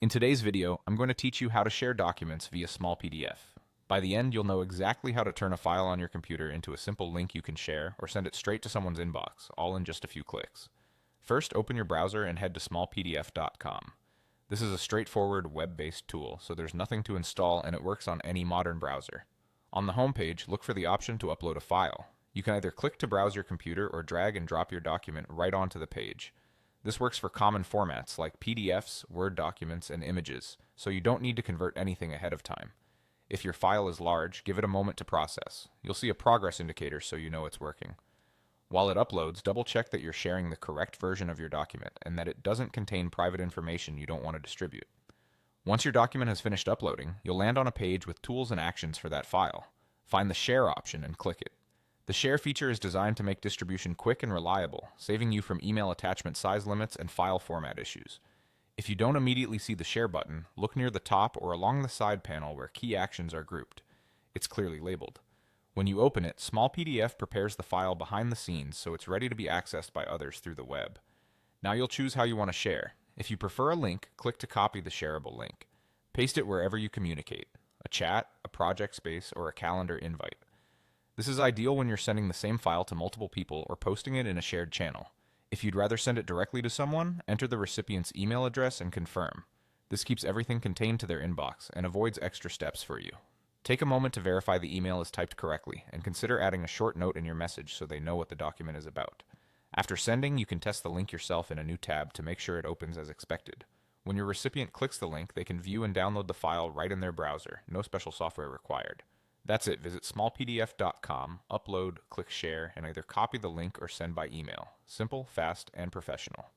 In today's video, I'm going to teach you how to share documents via Smallpdf. By the end, you'll know exactly how to turn a file on your computer into a simple link you can share or send it straight to someone's inbox, all in just a few clicks. First, open your browser and head to smallpdf.com. This is a straightforward web-based tool, so there's nothing to install and it works on any modern browser. On the home page, look for the option to upload a file. You can either click to browse your computer or drag and drop your document right onto the page. This works for common formats like PDFs, Word documents, and images, so you don't need to convert anything ahead of time. If your file is large, give it a moment to process. You'll see a progress indicator so you know it's working. While it uploads, double check that you're sharing the correct version of your document and that it doesn't contain private information you don't want to distribute. Once your document has finished uploading, you'll land on a page with tools and actions for that file. Find the Share option and click it. The Share feature is designed to make distribution quick and reliable, saving you from email attachment size limits and file format issues. If you don't immediately see the Share button, look near the top or along the side panel where key actions are grouped. It's clearly labeled. When you open it, Smallpdf prepares the file behind the scenes so it's ready to be accessed by others through the web. Now you'll choose how you want to share. If you prefer a link, click to copy the shareable link. Paste it wherever you communicate: a chat, a project space, or a calendar invite. This is ideal when you're sending the same file to multiple people or posting it in a shared channel. If you'd rather send it directly to someone, enter the recipient's email address and confirm. This keeps everything contained to their inbox and avoids extra steps for you. Take a moment to verify the email is typed correctly, and consider adding a short note in your message so they know what the document is about. After sending, you can test the link yourself in a new tab to make sure it opens as expected. When your recipient clicks the link, they can view and download the file right in their browser. No special software required. That's it. Visit smallpdf.com, upload, click share, and either copy the link or send by email. Simple, fast, and professional.